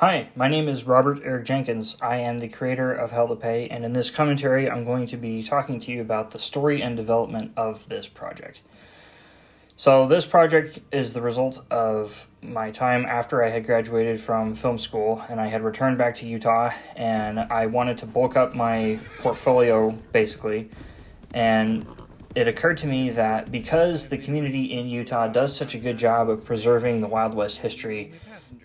Hi, my name is Robert Jenkins. I am the creator of Hell to Pay, and in this commentary, I'm going to be talking to you about the story and development of this project. So this project is the result of my time after I had graduated from film school, and I had returned back to Utah, and I wanted to bulk up my portfolio, basically, and it occurred to me that because the community in Utah does such a good job of preserving the Wild West history,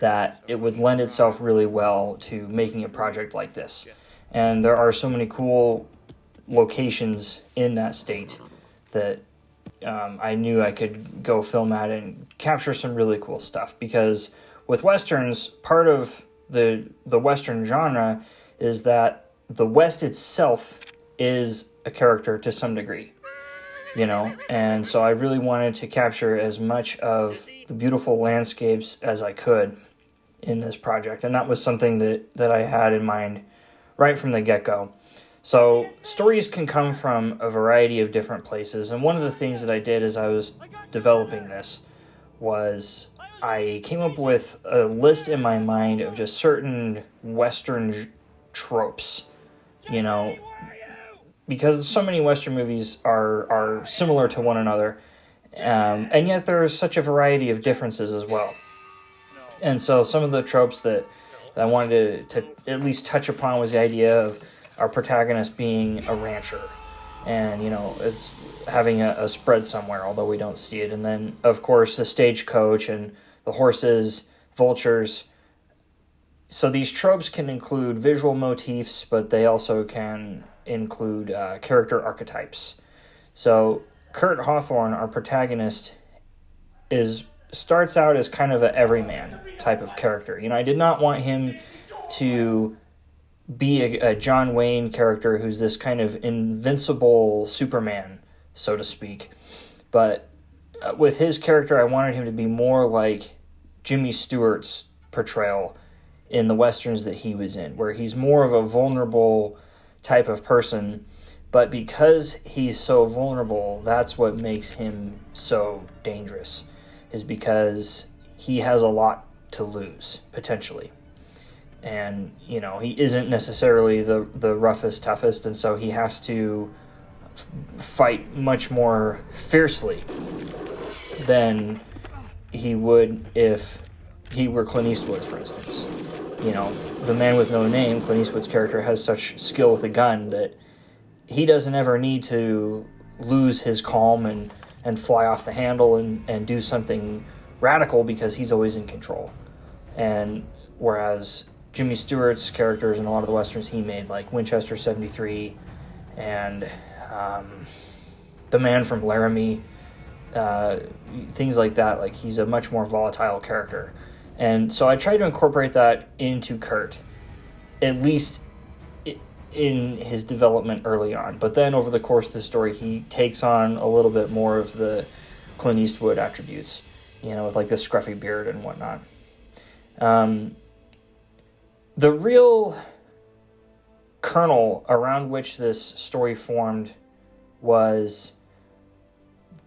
that it would lend itself really well to making a project like this. And there are so many cool locations in that state that I knew I could go film at and capture some really cool stuff. Because with Westerns, part of the Western genre is that the West itself is a character to some degree. And so I really wanted to capture as much of the beautiful landscapes as I could in this project, and that was something that I had in mind right from the get-go. So stories can come from a variety of different places, and one of the things that I did as I was developing this was I came up with a list in my mind of just certain Western tropes, because so many Western movies are similar to one another, and yet there's such a variety of differences as well. And so some of the tropes that I wanted to at least touch upon was the idea of our protagonist being a rancher, and it's having a spread somewhere, although we don't see it. And then of course the stagecoach and the horses, vultures. So these tropes can include visual motifs, but they also can include character archetypes. So Curt Hawthorne, our protagonist, starts out as kind of an everyman type of character. I did not want him to be a John Wayne character who's this kind of invincible Superman, so to speak. But with his character, I wanted him to be more like Jimmy Stewart's portrayal in the Westerns that he was in, where he's more of a vulnerable type of person, but because he's so vulnerable, that's what makes him so dangerous, is because he has a lot to lose, potentially. And, he isn't necessarily the roughest, toughest, and so he has to fight much more fiercely than he would if he were Clint Eastwood, for instance. The Man with No Name, Clint Eastwood's character, has such skill with a gun that he doesn't ever need to lose his calm and fly off the handle and do something radical, because he's always in control. And whereas Jimmy Stewart's characters in a lot of the Westerns he made, like Winchester 73 and The Man from Laramie, things like that, like he's a much more volatile character. And so I tried to incorporate that into Curt, at least in his development early on. But then over the course of the story, he takes on a little bit more of the Clint Eastwood attributes, with like the scruffy beard and whatnot. The real kernel around which this story formed was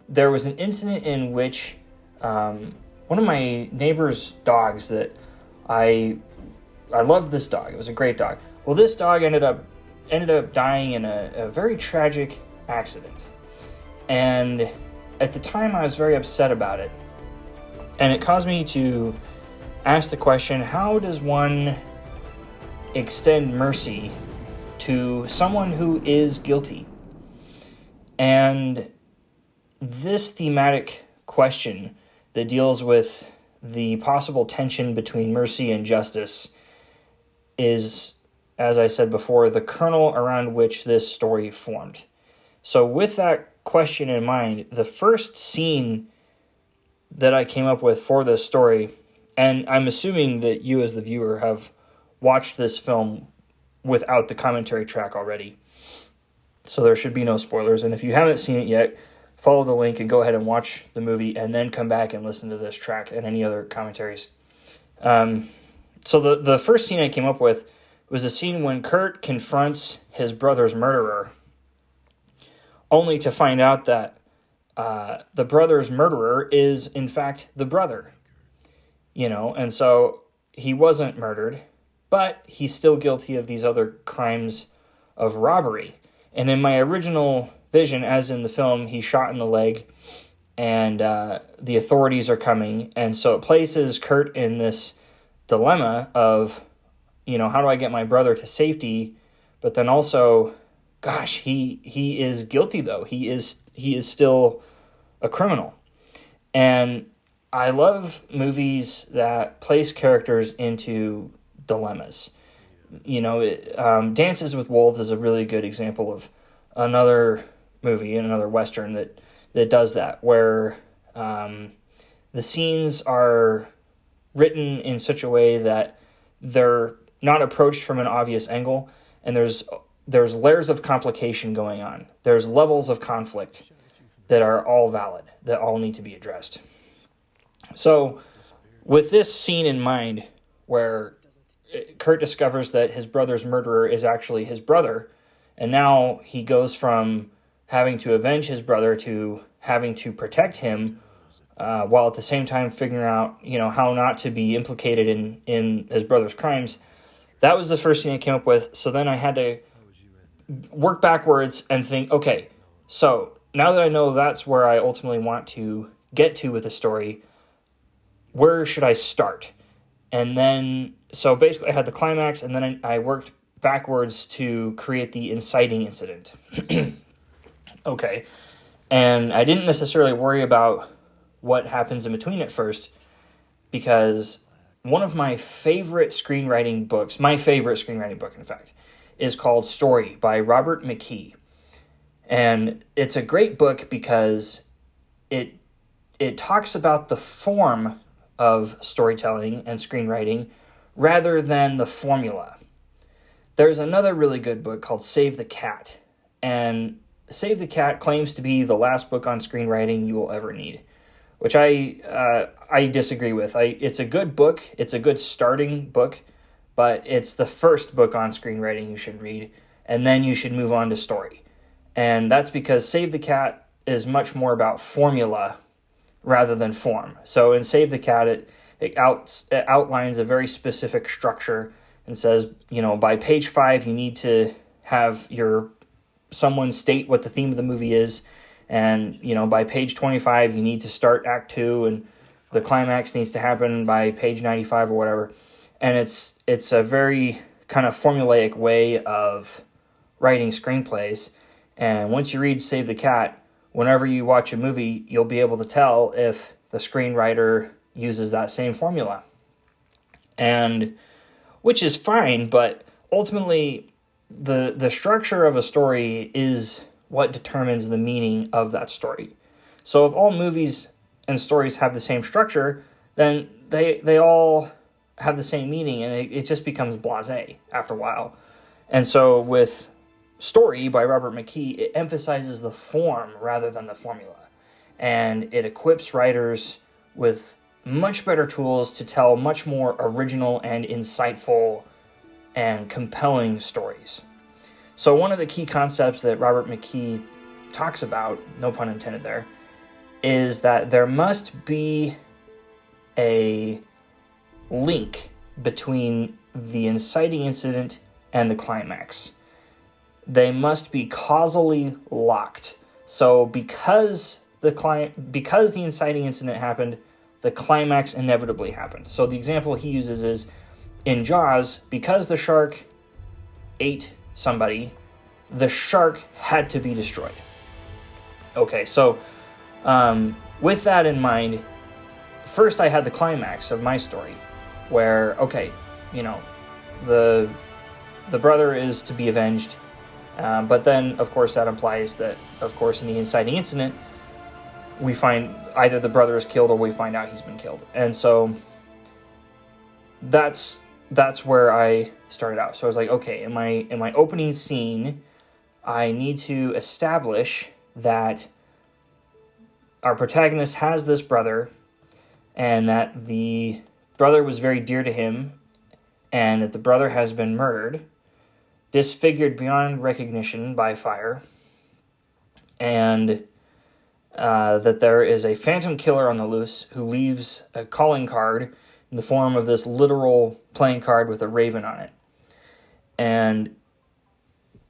there was an incident in which one of my neighbor's dogs that I loved this dog. It was a great dog. Well, this dog ended up dying in a very tragic accident. And at the time, I was very upset about it. And it caused me to ask the question, how does one extend mercy to someone who is guilty? And this thematic question that deals with the possible tension between mercy and justice is, as I said before, the kernel around which this story formed. So with that question in mind, the first scene that I came up with for this story, and I'm assuming that you as the viewer have watched this film without the commentary track already, so there should be no spoilers. And if you haven't seen it yet, follow the link and go ahead and watch the movie and then come back and listen to this track and any other commentaries. So the first scene I came up with was a scene when Curt confronts his brother's murderer, only to find out that the brother's murderer is, in fact, the brother. And so he wasn't murdered, but he's still guilty of these other crimes of robbery. And in my original vision, as in the film, he's shot in the leg, and the authorities are coming. And so it places Curt in this dilemma of, how do I get my brother to safety? But then also, gosh, he is guilty, though. He is still a criminal. And I love movies that place characters into dilemmas. Dances with Wolves is a really good example of another movie, another Western that does that, where the scenes are written in such a way that they're not approached from an obvious angle, and there's layers of complication going on. There's levels of conflict that are all valid, that all need to be addressed. So with this scene in mind, where Curt discovers that his brother's murderer is actually his brother, and now he goes from having to avenge his brother to having to protect him, while at the same time figuring out, how not to be implicated in his brother's crimes. That was the first thing I came up with. So then I had to work backwards and think, okay, so now that I know that's where I ultimately want to get to with the story, where should I start? And then, so basically I had the climax, and then I worked backwards to create the inciting incident. Okay. And I didn't necessarily worry about what happens in between at first, because one of my favorite screenwriting books, my favorite screenwriting book, in fact, is called Story by Robert McKee. And it's a great book because it talks about the form of storytelling and screenwriting rather than the formula. There's another really good book called Save the Cat, and Save the Cat claims to be the last book on screenwriting you will ever need, which I disagree with. It's a good book, it's a good starting book, but it's the first book on screenwriting you should read, and then you should move on to story. And that's because Save the Cat is much more about formula rather than form. So in Save the Cat, it outlines a very specific structure and says, by page 5, you need to have someone state what the theme of the movie is, and, by page 25, you need to start Act 2, and the climax needs to happen by page 95 or whatever. And it's a very kind of formulaic way of writing screenplays. And once you read Save the Cat, whenever you watch a movie, you'll be able to tell if the screenwriter uses that same formula. And which is fine, but ultimately the structure of a story is what determines the meaning of that story. So if all movies and stories have the same structure, then they all have the same meaning, and it just becomes blasé after a while. And so with Story by Robert McKee, it emphasizes the form rather than the formula. And it equips writers with much better tools to tell much more original and insightful and compelling stories. So one of the key concepts that Robert McKee talks about, no pun intended there, is that there must be a link between the inciting incident and the climax. They must be causally locked. So because the inciting incident happened, the climax inevitably happened. So the example he uses is in Jaws, because the shark ate somebody, the shark had to be destroyed. Okay, so with that in mind, first I had the climax of my story, where, okay, the brother is to be avenged, but then, of course, that implies that, of course, in the inciting incident, we find either the brother is killed or we find out he's been killed. And so that's where I started out. So I was like, okay, in my opening scene, I need to establish that our protagonist has this brother, and that the brother was very dear to him, and that the brother has been murdered, disfigured beyond recognition by fire, and that there is a phantom killer on the loose who leaves a calling card in the form of this literal playing card with a raven on it. And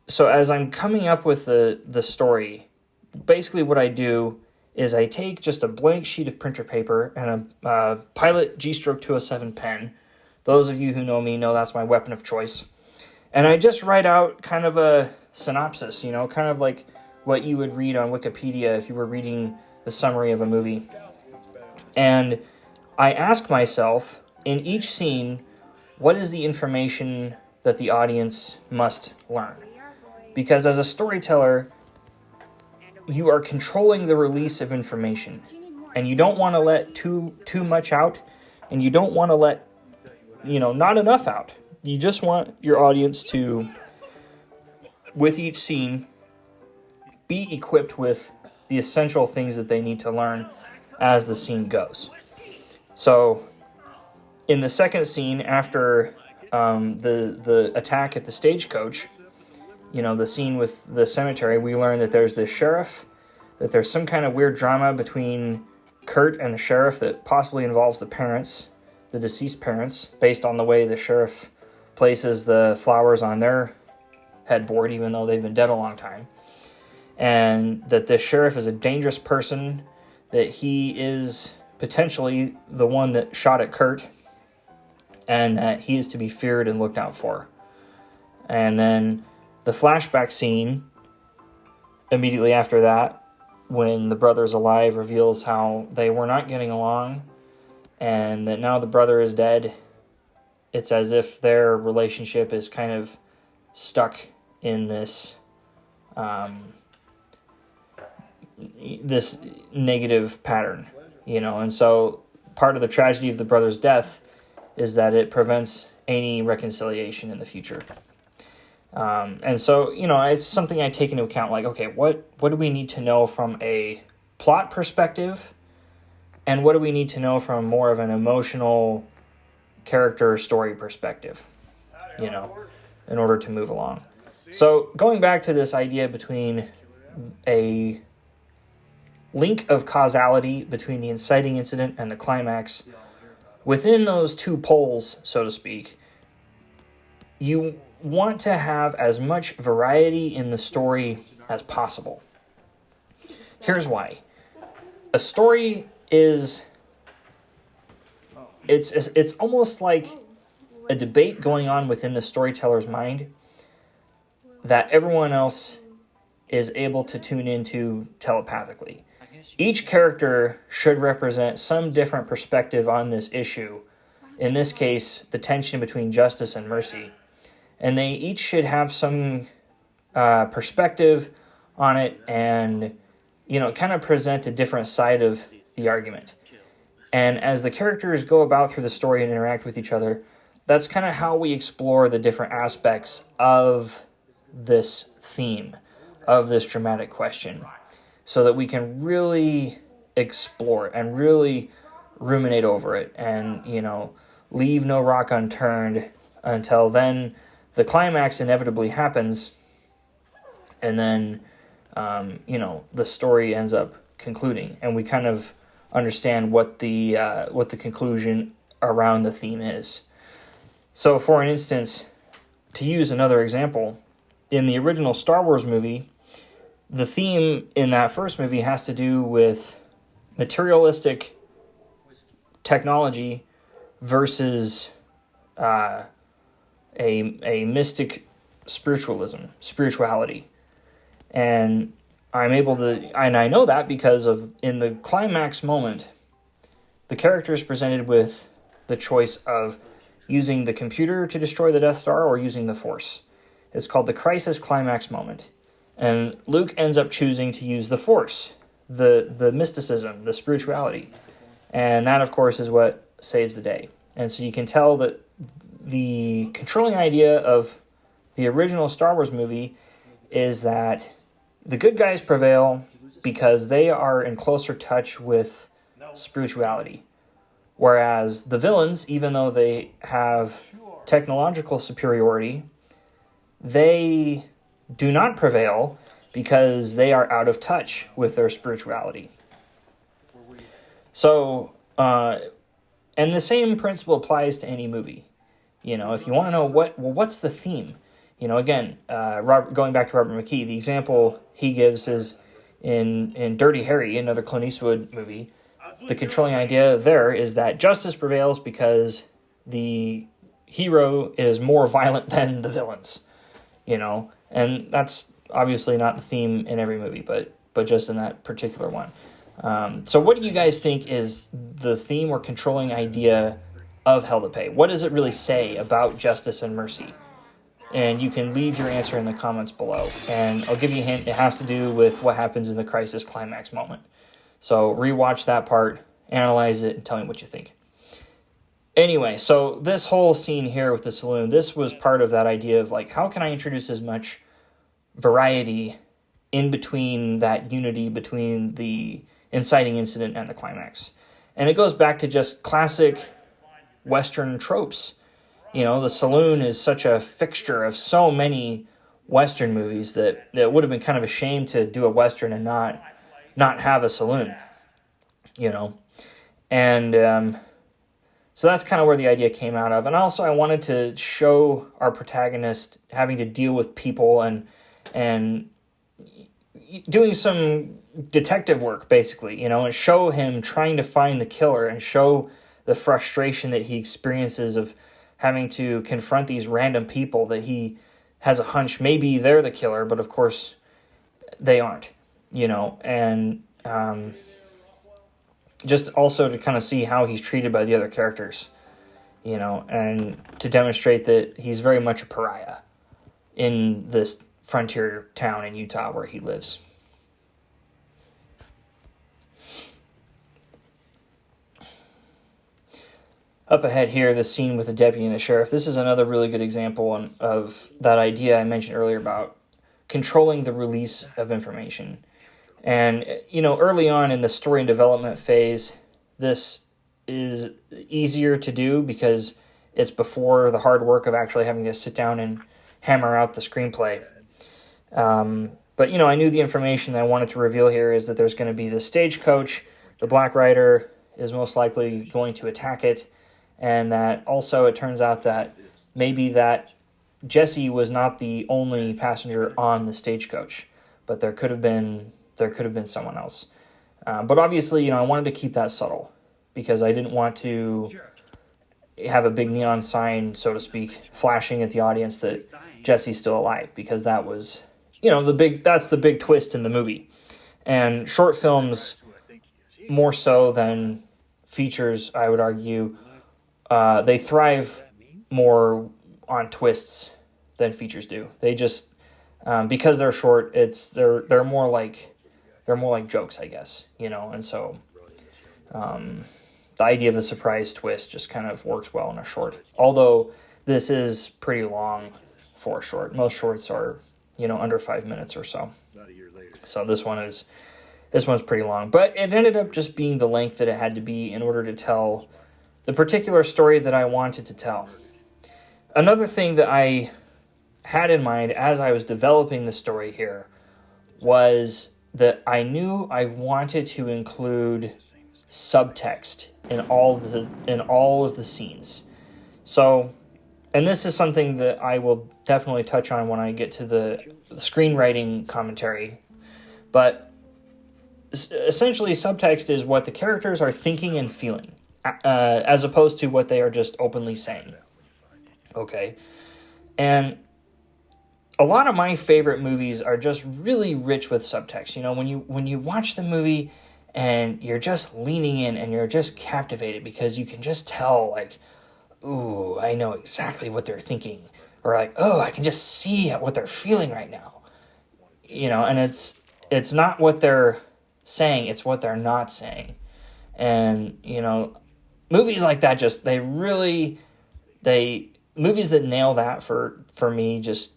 so as I'm coming up with the story, basically what I do is I take just a blank sheet of printer paper and a Pilot G-Stroke 207 pen. Those of you who know me know that's my weapon of choice. And I just write out kind of a synopsis, kind of like what you would read on Wikipedia if you were reading the summary of a movie. And I ask myself, in each scene, what is the information that the audience must learn? Because as a storyteller, you are controlling the release of information. And you don't want to let too much out, and you don't want to let, not enough out. You just want your audience to, with each scene, be equipped with the essential things that they need to learn as the scene goes. So, in the second scene, after the attack at the stagecoach, the scene with the cemetery, we learn that there's this sheriff, that there's some kind of weird drama between Curt and the sheriff that possibly involves the deceased parents, based on the way the sheriff places the flowers on their headboard, even though they've been dead a long time. And that this sheriff is a dangerous person, that he is potentially the one that shot at Curt, and that he is to be feared and looked out for. And then the flashback scene, immediately after that, when the brother's alive, reveals how they were not getting along, and that now the brother is dead. It's as if their relationship is kind of stuck in this this negative pattern, and so part of the tragedy of the brother's death is that it prevents any reconciliation in the future. And so, it's something I take into account, like, okay, what do we need to know from a plot perspective, and what do we need to know from more of an emotional character story perspective, in order to move along. So going back to this idea between a link of causality between the inciting incident and the climax, within those two poles, so to speak, you want to have as much variety in the story as possible. Here's why. A story is, it's almost like a debate going on within the storyteller's mind that everyone else is able to tune into telepathically. Each character should represent some different perspective on this issue. In this case, the tension between justice and mercy. And they each should have some perspective on it and, kind of present a different side of the argument. And as the characters go about through the story and interact with each other, that's kind of how we explore the different aspects of this theme, of this dramatic question, so that we can really explore it and really ruminate over it and, leave no rock unturned until then the climax inevitably happens, and then, the story ends up concluding, and we kind of understand what the conclusion around the theme is. So, for an instance, to use another example, in the original Star Wars movie, the theme in that first movie has to do with materialistic technology versus a mystic spirituality. And I know that because in the climax moment, the character is presented with the choice of using the computer to destroy the Death Star or using the Force. It's called the crisis climax moment. And Luke ends up choosing to use the Force, the mysticism, the spirituality. And that, of course, is what saves the day. And so you can tell that the controlling idea of the original Star Wars movie is that the good guys prevail because they are in closer touch with spirituality. Whereas the villains, even though they have technological superiority, they do not prevail because they are out of touch with their spirituality. So, and And the same principle applies to any movie. You know, if you want to know what's the theme? You know, again, going back to Robert McKee, the example he gives is in Dirty Harry, another Clint Eastwood movie. The controlling idea there is that justice prevails because the hero is more violent than the villains, you know, and that's obviously not the theme in every movie, but just in that particular one. So what do you guys think is the theme or controlling idea of Hell to Pay? What does it really say about justice and mercy? And you can leave your answer in the comments below, and I'll give you a hint. It has to do with what happens in the crisis climax moment. So rewatch that part, analyze it, and tell me what you think. Anyway, so this whole scene here with the saloon, this was part of that idea of, like, how can I introduce as much variety in between that unity between the inciting incident and the climax? And it goes back to just classic Western tropes. You know, the saloon is such a fixture of so many Western movies that it would have been kind of a shame to do a Western and not have a saloon, you know. And so that's kind of where the idea came out of. And also I wanted to show our protagonist having to deal with people and doing some detective work, basically, you know, and show him trying to find the killer and show the frustration that he experiences of having to confront these random people that he has a hunch maybe they're the killer, but of course they aren't, you know. And just also to kind of see how he's treated by the other characters, you know, and to demonstrate that he's very much a pariah in this frontier town in Utah where he lives. Up ahead here, the scene with the deputy and the sheriff. This is another really good example of that idea I mentioned earlier about controlling the release of information. And, you know, early on in the story and development phase, this is easier to do because it's before the hard work of actually having to sit down and hammer out the screenplay. But, you know, I knew the information that I wanted to reveal here is that there's going to be the stagecoach, the Black Rider is most likely going to attack it, and that also it turns out that maybe that Jesse was not the only passenger on the stagecoach, but there could have been someone else. But obviously, you know, I wanted to keep that subtle because I didn't want to have a big neon sign, so to speak, flashing at the audience that Jesse's still alive, because that was, you know, that's the big twist in the movie. And short films, more so than features, I would argue, they thrive more on twists than features do. They just because they're short, they're more like jokes, I guess, you know. And so the idea of a surprise twist just kind of works well in a short. Although this is pretty long for a short. Most shorts are, you know, under 5 minutes or so. So this one's pretty long, but it ended up just being the length that it had to be in order to tell the particular story that I wanted to tell. Another thing that I had in mind as I was developing the story here was that I knew I wanted to include subtext in all of the scenes. So, and this is something that I will definitely touch on when I get to the screenwriting commentary, but essentially subtext is what the characters are thinking and feeling, as opposed to what they are just openly saying. Okay? And a lot of my favorite movies are just really rich with subtext. You know, when you watch the movie and you're just leaning in and you're just captivated because you can just tell, like, ooh, I know exactly what they're thinking. Or like, oh, I can just see what they're feeling right now. You know, and it's not what they're saying, it's what they're not saying. And, you know, movies like that movies that nail that for me just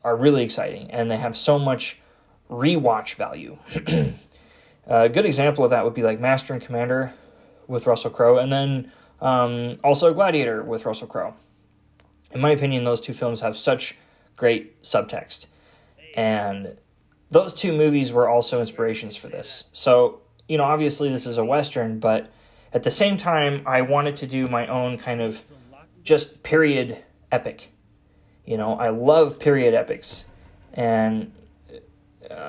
are really exciting, and they have so much rewatch value. A good example of that would be like Master and Commander with Russell Crowe, and then also Gladiator with Russell Crowe. In my opinion, those two films have such great subtext, and those two movies were also inspirations for this. So, you know, obviously this is a Western, but at the same time, I wanted to do my own kind of just period epic. I love period epics, and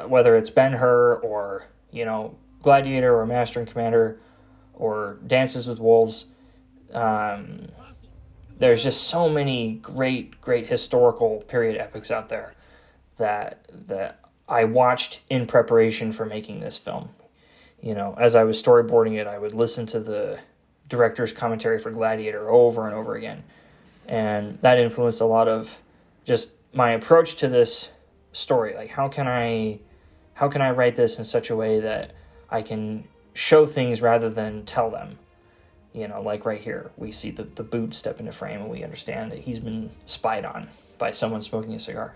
whether it's Ben-Hur or, Gladiator or Master and Commander or Dances with Wolves, there's just so many great historical period epics out there that I watched in preparation for making this film. As I was storyboarding it, I would listen to the director's commentary for Gladiator over and over again. And that influenced a lot of just my approach to this story. Like, how can I write this in such a way that I can show things rather than tell them? Like right here, we see the boot step into frame, and we understand that he's been spied on by someone smoking a cigar.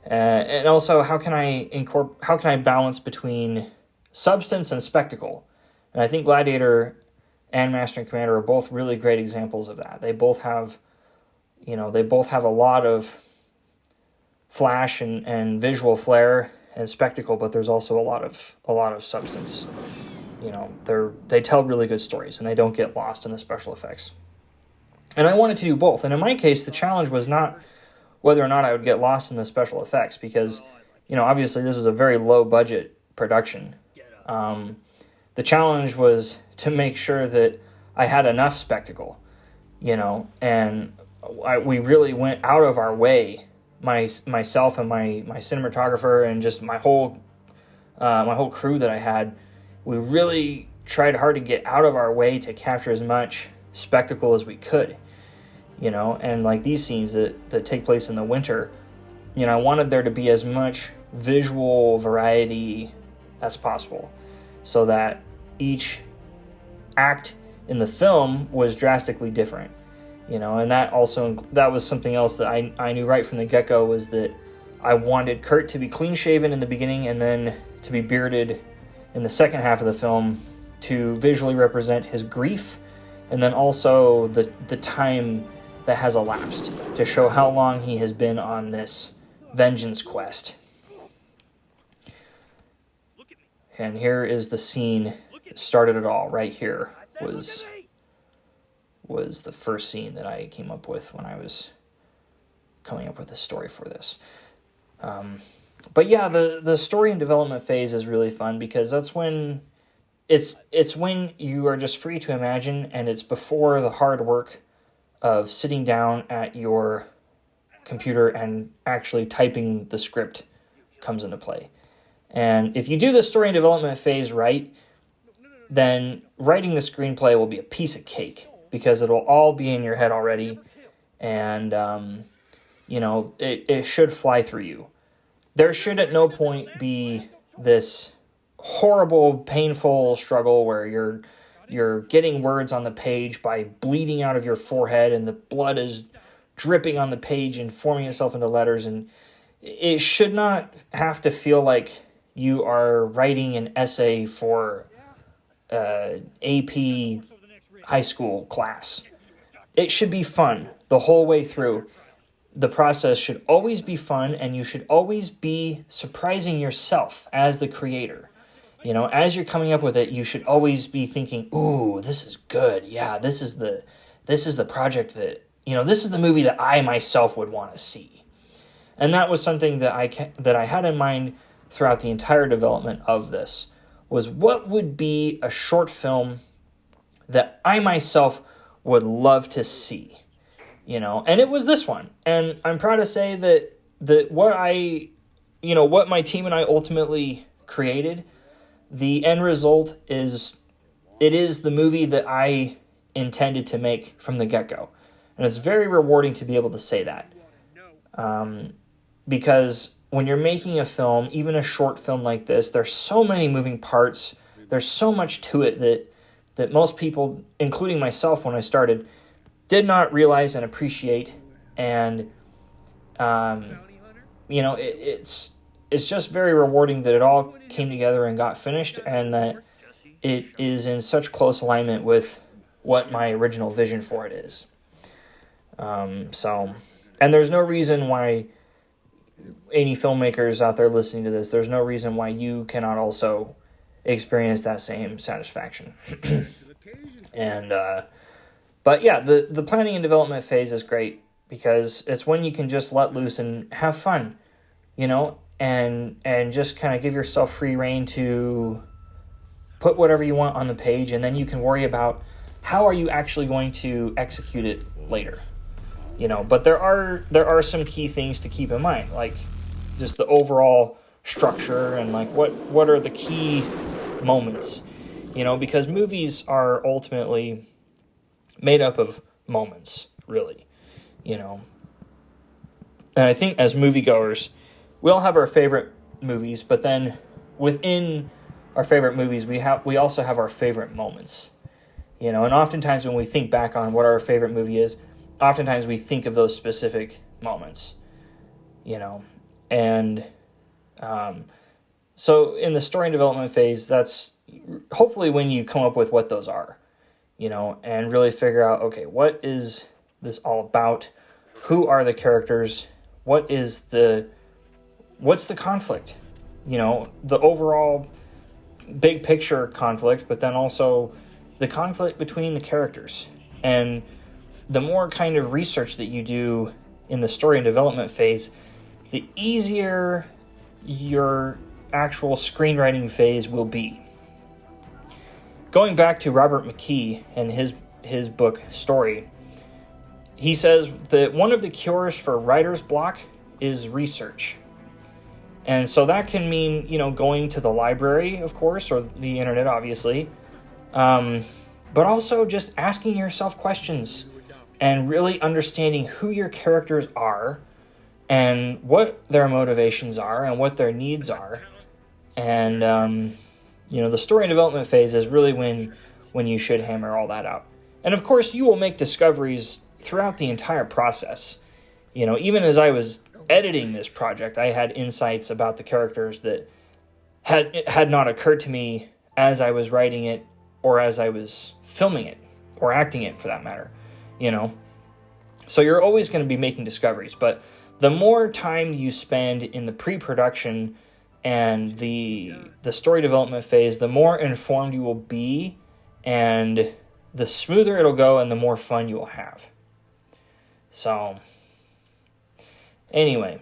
And also, how can I balance between substance and spectacle? And I think Gladiator and Master and Commander are both really great examples of that. They both have, a lot of flash and visual flair and spectacle, but there's also a lot of substance. They tell really good stories, and they don't get lost in the special effects. And I wanted to do both. And in my case, the challenge was not whether or not I would get lost in the special effects, because, obviously this was a very low budget production. The challenge was to make sure that I had enough spectacle, and we really went out of our way, myself and my cinematographer and just my whole crew that I had. We really tried hard to get out of our way to capture as much spectacle as we could, and like these scenes that take place in the winter, I wanted there to be as much visual variety as possible, so that each act in the film was drastically different, and that was something else that I knew right from the get-go, was that I wanted Curt to be clean-shaven in the beginning and then to be bearded in the second half of the film, to visually represent his grief, and then also the time that has elapsed, to show how long he has been on this vengeance quest. And here is the scene that started it all. Right here was the first scene that I came up with when I was coming up with a story for this. But yeah, the story and development phase is really fun, because that's when it's when you are just free to imagine, and it's before the hard work of sitting down at your computer and actually typing the script comes into play. And if you do the story and development phase right, then writing the screenplay will be a piece of cake, because it'll all be in your head already, and it should fly through you. There should at no point be this horrible, painful struggle where you're getting words on the page by bleeding out of your forehead, and the blood is dripping on the page and forming itself into letters. And it should not have to feel like you are writing an essay for AP high school class. It should be fun the whole way through. The process should always be fun, and you should always be surprising yourself as the creator. As you're coming up with it, you should always be thinking, "Ooh, this is good. Yeah, this is the project that, this is the movie that I myself would want to see." And that was something that I had in mind throughout the entire development of this, was what would be a short film that I myself would love to see. And it was this one. And I'm proud to say that what my team and I ultimately created, the end result is the movie that I intended to make from the get-go. And it's very rewarding to be able to say that. Because when you're making a film, even a short film like this, there's so many moving parts. There's so much to it that most people, including myself when I started, did not realize and appreciate. And, it's just very rewarding that it all came together and got finished, and that it is in such close alignment with what my original vision for it is. And there's no reason why any filmmakers out there listening to this, there's no reason why you cannot also experience that same satisfaction. And but yeah, the planning and development phase is great because it's when you can just let loose and have fun, and just kind of give yourself free rein to put whatever you want on the page, and then you can worry about how are you actually going to execute it later. But there are some key things to keep in mind, like just the overall structure and like what are the key moments, because movies are ultimately made up of moments, really, And I think as moviegoers, we all have our favorite movies, but then within our favorite movies, we also have our favorite moments, and oftentimes when we think back on what our favorite movie is, oftentimes we think of those specific moments, and so in the story and development phase, that's hopefully when you come up with what those are, and really figure out, okay, what is this all about? Who are the characters? What's the conflict? The overall big picture conflict, but then also the conflict between the characters. And the more kind of research that you do in the story and development phase, the easier your actual screenwriting phase will be. Going back to Robert McKee and his book Story, he says that one of the cures for writer's block is research. And so that can mean, going to the library, of course, or the internet, obviously, but also just asking yourself questions and really understanding who your characters are and what their motivations are and what their needs are. And, the story and development phase is really when you should hammer all that out. And, of course, you will make discoveries throughout the entire process. Even as I was editing this project, I had insights about the characters that had not occurred to me as I was writing it or as I was filming it or acting it, for that matter. So you're always going to be making discoveries, but the more time you spend in the pre-production and the story development phase, the more informed you will be, and the smoother it'll go, and the more fun you will have. So, anyway,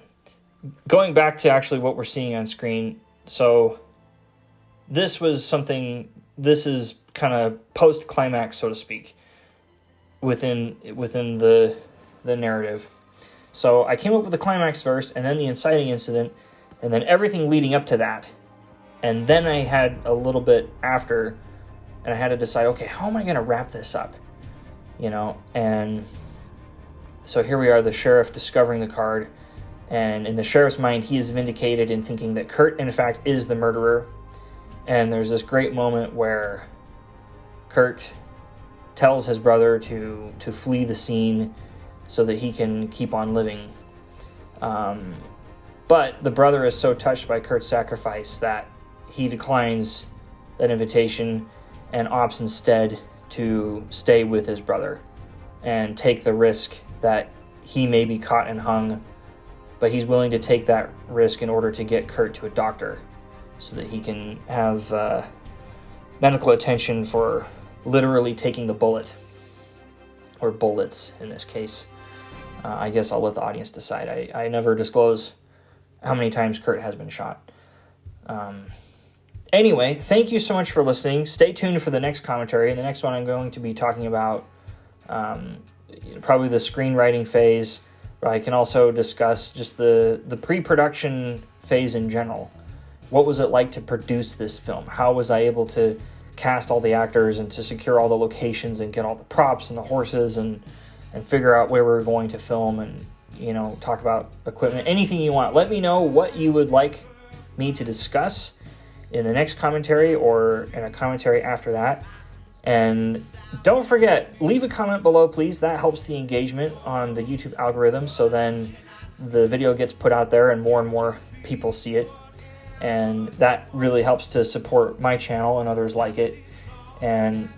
going back to actually what we're seeing on screen, so this is kind of post-climax, so to speak, within the narrative. So I came up with the climax first, and then the inciting incident, and then everything leading up to that. And then I had a little bit after, and I had to decide, okay, how am I going to wrap this up? And so here we are, the sheriff discovering the card, and in the sheriff's mind, he is vindicated in thinking that Curt, in fact, is the murderer. And there's this great moment where Curt tells his brother to flee the scene so that he can keep on living. But the brother is so touched by Curt's sacrifice that he declines that invitation and opts instead to stay with his brother and take the risk that he may be caught and hung, but he's willing to take that risk in order to get Curt to a doctor so that he can have medical attention for literally taking the bullet, or bullets in this case. I guess I'll let the audience decide. I never disclose how many times Curt has been shot. Anyway, thank you so much for listening. Stay tuned for the next commentary. In the next one, I'm going to be talking about probably the screenwriting phase, but I can also discuss just the pre-production phase in general. What was it like to produce this film? How was I able to cast all the actors and to secure all the locations and get all the props and the horses and figure out where we're going to film and, talk about equipment, anything you want. Let me know what you would like me to discuss in the next commentary or in a commentary after that. And don't forget, leave a comment below, please. That helps the engagement on the YouTube algorithm, so then the video gets put out there and more people see it. And that really helps to support my channel and others like it. And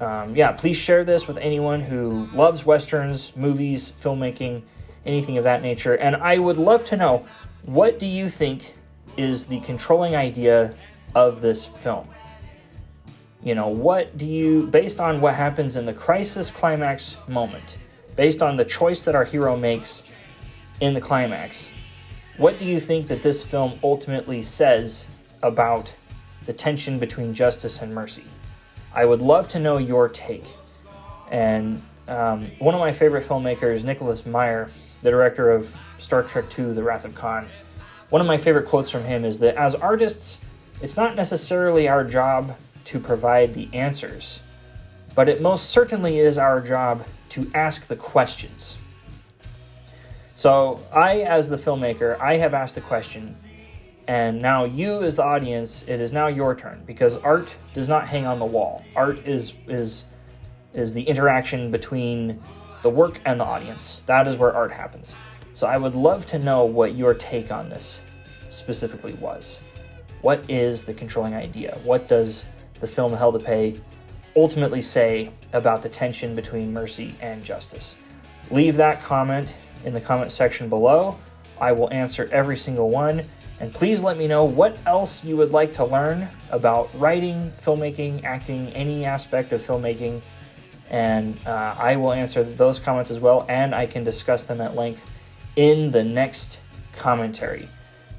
please share this with anyone who loves Westerns, movies, filmmaking, anything of that nature. And I would love to know, what do you think is the controlling idea of this film? what do you, based on what happens in the crisis climax moment, based on the choice that our hero makes in the climax, what do you think that this film ultimately says about the tension between justice and mercy? I would love to know your take. And one of my favorite filmmakers, Nicholas Meyer, the director of Star Trek II, The Wrath of Khan, one of my favorite quotes from him is that as artists, it's not necessarily our job to provide the answers, but it most certainly is our job to ask the questions. So I, as the filmmaker, I have asked the question, and now you, as the audience, it is now your turn, because art does not hang on the wall. Art is the interaction between the work and the audience. That is where art happens. So I would love to know what your take on this specifically was. What is the controlling idea? What does the film Hell to Pay ultimately say about the tension between mercy and justice? Leave that comment in the comment section below. I will answer every single one. And please let me know what else you would like to learn about writing, filmmaking, acting, any aspect of filmmaking. And I will answer those comments as well, and I can discuss them at length in the next commentary.